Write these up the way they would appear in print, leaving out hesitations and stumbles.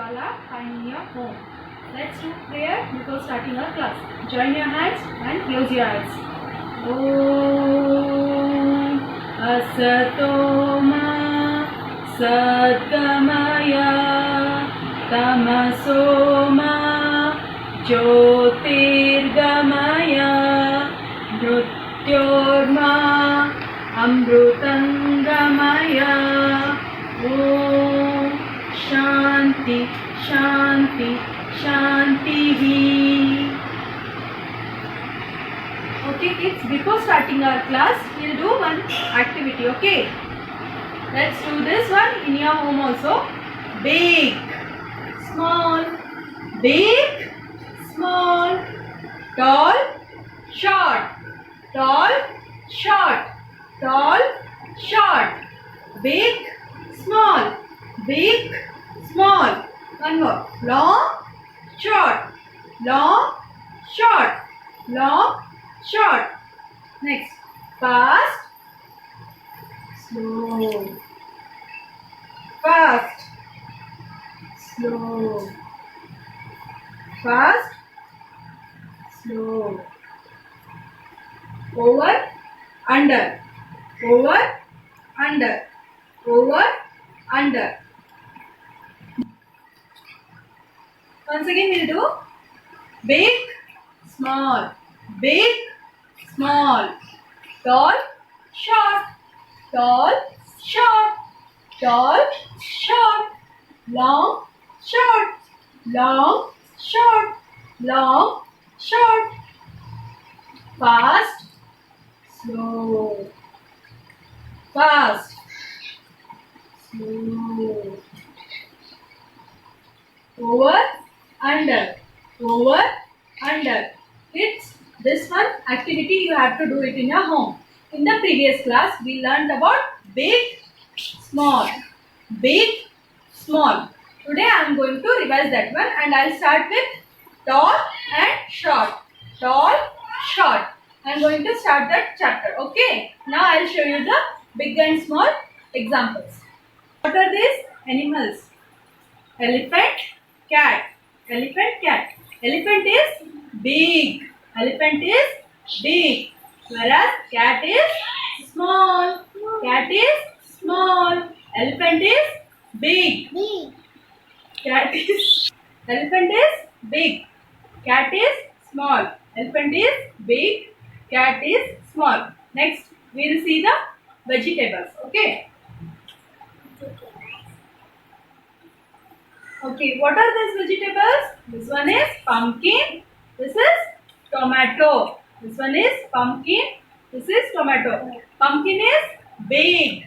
all are fine in your home. Let's do prayer before starting our class. Join your hands and close your eyes. Om Asatoma Sadgamaya Tamasoma Jyotirgamaya Mrityorma Amrutangamaya. Om Shanti Shanti Shanti. Okay kids, before starting our class, we'll do one activity, okay? Let's do this one in your home also. Big, small, big, small, tall, short, tall, short, tall, short, big, small, big, small. One more. Long, short, long, short, long, short. Next. Fast, slow, fast, slow, fast, slow. Over, under, over, under, over, under. Once again we'll do big, small, big, small, tall, short, tall, short, tall, short, long, short, long, short, long, short, fast, slow, fast, slow, over, under, over, under. It's this one activity you have to do it in your home. In the previous class we learned about big, small, big, small. Today I am going to revise that one and I'll start with tall and short. Tall, short. I am going to start that chapter. Okay. Now I'll show you the big and small examples. What are these animals? Elephant, cat. Elephant, cat. Elephant is big. Elephant is big. Whereas cat is small. Cat is small. Elephant is big. Cat is elephant is big. Cat is small. Elephant is big. Cat is small. Next, we will see the vegetables. Okay. Okay, what are these vegetables? This one is pumpkin. This is tomato. This one is pumpkin. This is tomato. Pumpkin is big.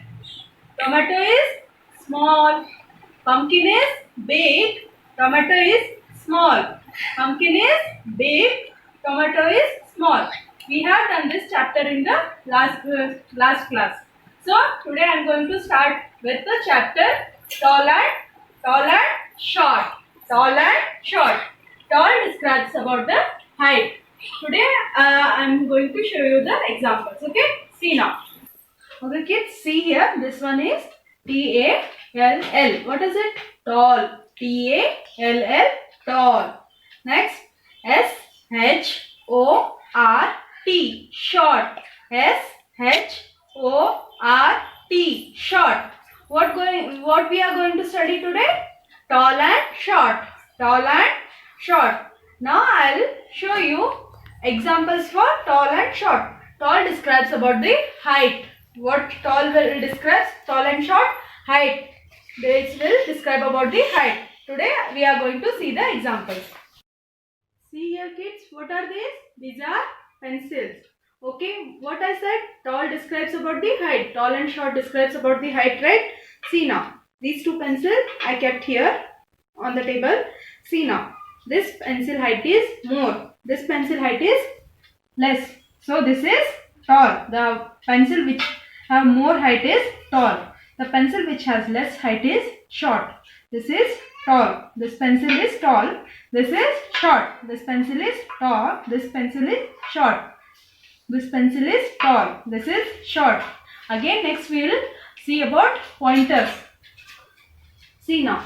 Tomato is small. Pumpkin is big. Tomato is small. Pumpkin is big. Tomato is small. We have done this chapter in the last class. So today I am going to start with the chapter tall and short. Tall and short. Tall describes about the height. Today I am going to show you the examples. Okay, see now. Okay kids, see here. This one is T-A-L-L. What is it? Tall. T-A-L-L. Tall. Next, S-H-O-R-T. Short. S-H-O-R-T. Short. What we are going to study today? Tall and short. Tall and short. Now I'll show you examples for tall and short. Tall describes about the height. What tall will describes? Tall and short height. This will describe about the height. Today we are going to see the examples. See here kids, what are these? These are pencils. Okay, what I said? Tall describes about the height. Tall and short describes about the height, right? See now. These two pencils I kept here on the table. See now. This pencil height is more. This pencil height is less. So this is tall. The pencil which have more height is tall. The pencil which has less height is short. This is tall. This pencil is tall. This is short. This pencil is tall. This pencil is short. This pencil is tall. This is short. Again next we will see about pointers. See now.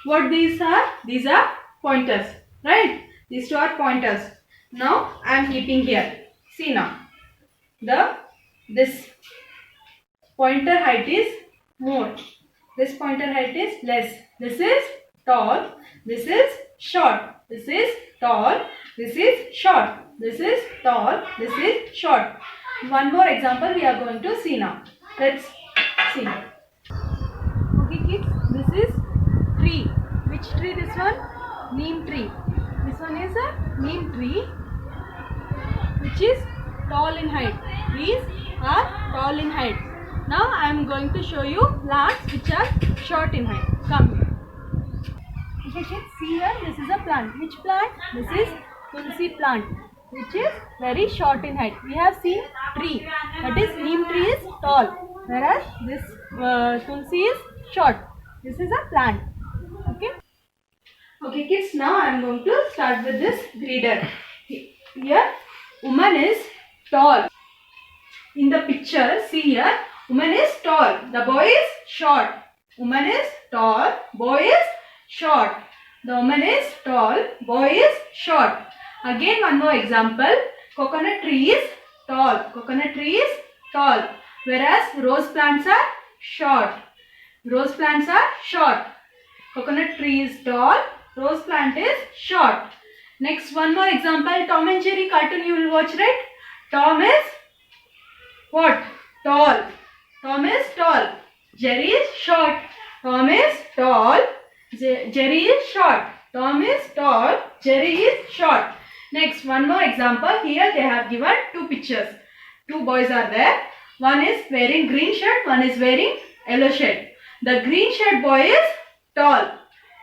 What these are? These are pointers, right? These two are pointers. Now I am keeping here. See now. This pointer height is more. This pointer height is less. This is tall. This is short. This is tall. This is short. This is tall. This is short. One more example we are going to see now. Let's see. Okay kids, this is tree. Which tree this one? Neem tree. This one is a neem tree which is tall in height. Trees are tall in height. Now I am going to show you plants which are short in height. Come here. Okay kids, see here, this is a plant. Which plant? This is tulsi plant, which is very short in height. We have seen tree, that is neem tree is tall, whereas this tulsi is short. This is a plant. Okay. Okay kids, now I am going to start with this reader. Here, woman is tall. In the picture, see here, woman is tall. The boy is short. Woman is tall. Boy is short. The woman is tall. Boy is short. Again, one more example. Coconut tree is tall. Coconut tree is tall. Whereas rose plants are short. Rose plants are short. Coconut tree is tall. Rose plant is short. Next, one more example. Tom and Jerry cartoon you will watch, right? Tom is what? Tall. Tom is tall. Jerry is short. Tom is tall. Jerry is short. Tom is tall. Jerry is short. Next, one more example. Here they have given two pictures. Two boys are there. One is wearing green shirt. One is wearing yellow shirt. The green shirt boy is tall.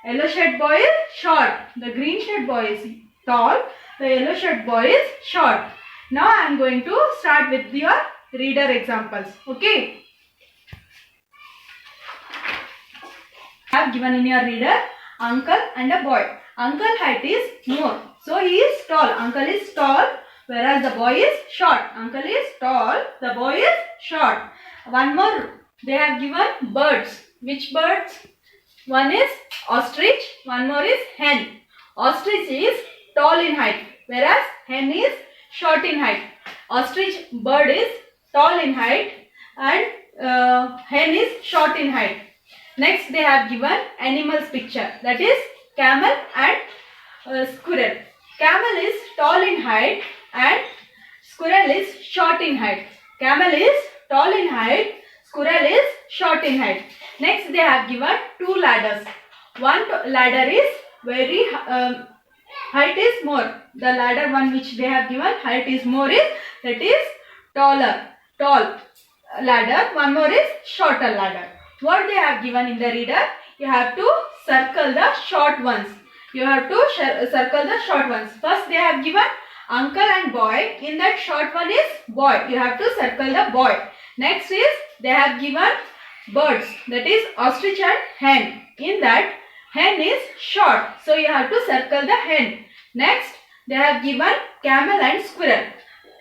Yellow shirt boy is short. The green shirt boy is tall. The yellow shirt boy is short. Now I am going to start with your reader examples. Okay. I have given in your reader uncle and a boy. Uncle height is more. So he is tall. Uncle is tall, whereas the boy is short. Uncle is tall. The boy is short. One more. They have given birds. Which birds? One is ostrich. One more is hen. Ostrich is tall in height, whereas hen is short in height. Ostrich bird is tall in height and hen is short in height. Next, they have given animals picture, that is camel and squirrel. Camel is tall in height and squirrel is short in height. Camel is tall in height, squirrel is short in height. Next, they have given two ladders. One ladder is very height is more. The ladder one which they have given height is more is that is tall ladder. One more is shorter ladder. What they have given in the reader, you have to circle the short ones. You have to circle the short ones. First they have given uncle and boy. In that short one is boy. You have to circle the boy. Next is they have given birds, that is ostrich and hen. In that hen is short. So you have to circle the hen. Next they have given camel and squirrel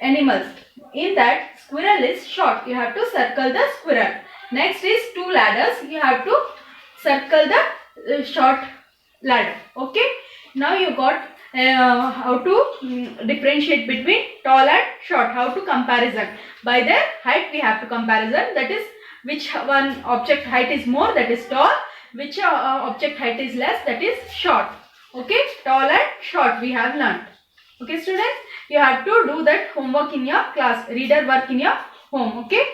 animals. In that squirrel is short. You have to circle the squirrel. Next is two ladders. You have to circle the short ladder. Okay. Now you got how to differentiate between tall and short. How to comparison. By their height we have to comparison. That is which one object height is more, that is tall. Which object height is less, that is short. Okay. Tall and short we have learnt. Okay students. You have to do that homework in your class. Reader work in your home. Okay.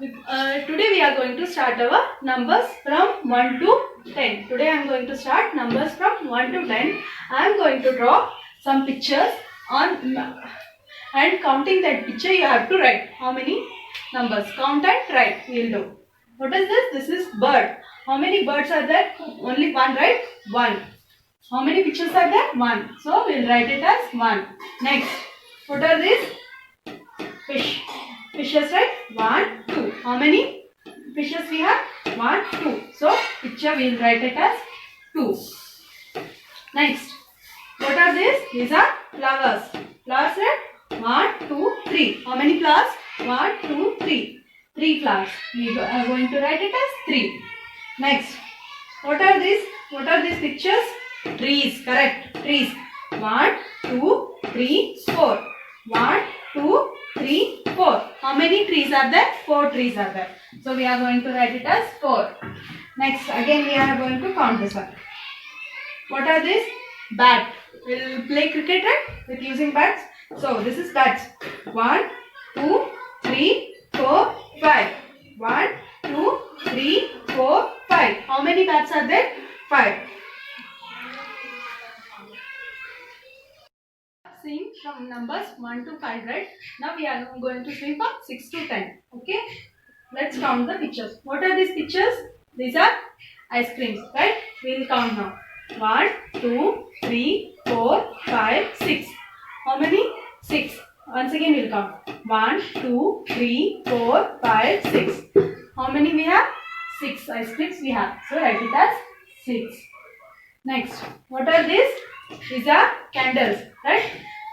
Today we are going to start our numbers from 1 to 10. Today I am going to start numbers from 1 to 10. I am going to draw some pictures on and counting that picture you have to write how many numbers. Count and write we will do. What is this? This is bird. How many birds are there? Only one, right? One. How many pictures are there? One. So we will write it as 1. Next. What are these? Fish. Fishes, right? 1, 2. How many fishes we have? 1, 2. So, picture we will write it as 2. Next. What are these? These are flowers. Flowers, right? 1, 2, 3. How many flowers? 1, 2, 3. 3 flowers. We are going to write it as 3. Next. What are these? What are these pictures? Trees. Correct. Trees. 1, 2, 3, 4. 1, 2, 3, 4. How many trees are there? 4 trees are there. So we are going to write it as 4. Next, again we are going to count this one. What are these? Bat. We'll play cricket, right? With using bats. So this is bats. 1, 2, 3, 4, 5. 1, 2, 3, 4, 5. How many bats are there? 5. Seeing from numbers 1 to 5, right? Now we are going to see from 6 to 10. Okay? Let's count the pictures. What are these pictures? These are ice creams, right? We will count now. 1, 2, 3, 4, 5, 6. How many? 6. Once again we will count. 1, 2, 3, 4, 5, 6. How many we have? 6 ice creams we have. So write it as 6. Next, what are these? These are candles, right?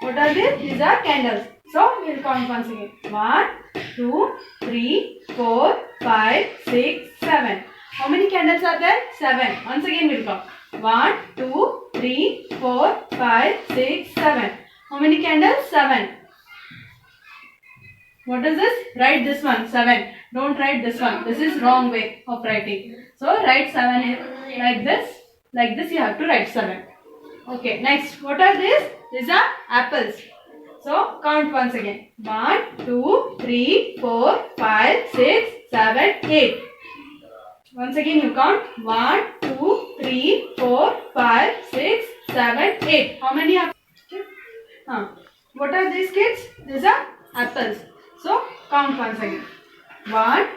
What are these? These are candles. So we will count once again. 1, 2, 3, 4, 5, 6, 7. How many candles are there? 7. Once again we will count. 1, 2, 3, 4, 5, 6, 7. How many candles? 7. What is this? Write this one, 7. Don't write this one. This is wrong way of writing. So write 7 like this. Like this you have to write 7. Okay, next. What are these? These are apples. So count once again. 1, 2, 3, 4, 5, 6, 7, 8. Once again you count. 1, 2, 3, 4, 5, 6, 7, 8. How many apples? What are these kids? These are apples. So count once again. 1,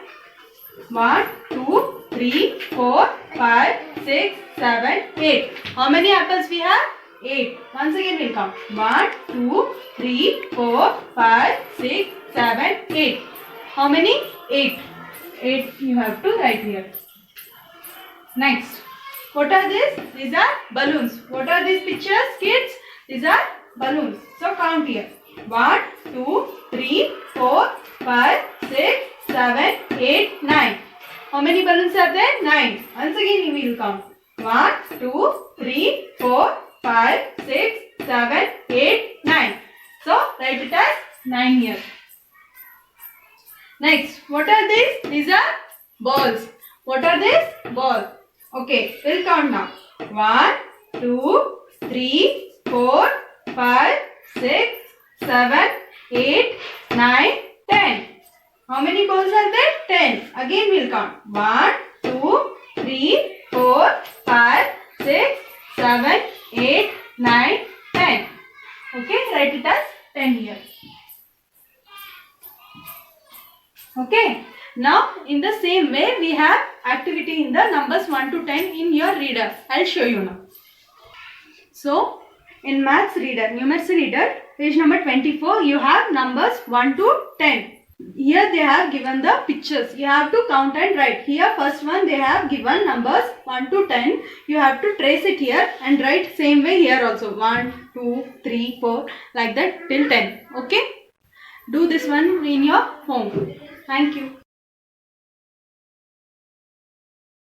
2, 3, 4, 5, 6, 7, 8. How many apples we have? 8. Once again we'll count. 1, 2, 3, 4, 5, 6, 7, 8. How many? 8. 8 you have to write here. Next. What are these? These are balloons. What are these pictures, kids? These are balloons. So count here. 1, 2, 3, 4, 5, 6, 7, 8, 9. How many balloons are there? 9. Once again we will count. 1, 2, 3, 4, 5, 6, 7, 8, 9. So write it as 9 here. Next, what are these? These are balls. What are these? Balls. Okay, we'll count now. 1, 2, 3, 4, 5, 6, 7, 8, 9, 10. How many balls are there? 10. Again we'll count. 1, 2, 3, 4, 5, 6, 7, 8, 9, 10. Okay, write it as 10 here. Okay, now in the same way we have activity in the numbers 1 to 10 in your reader. I'll show you now. So, in maths reader, numeracy reader, page number 24, you have numbers 1 to 10. Here they have given the pictures. You have to count and write. Here first one they have given numbers 1 to 10. You have to trace it here and write same way here also. 1, 2, 3, 4 like that till 10. Okay. Do this one in your home. Thank you.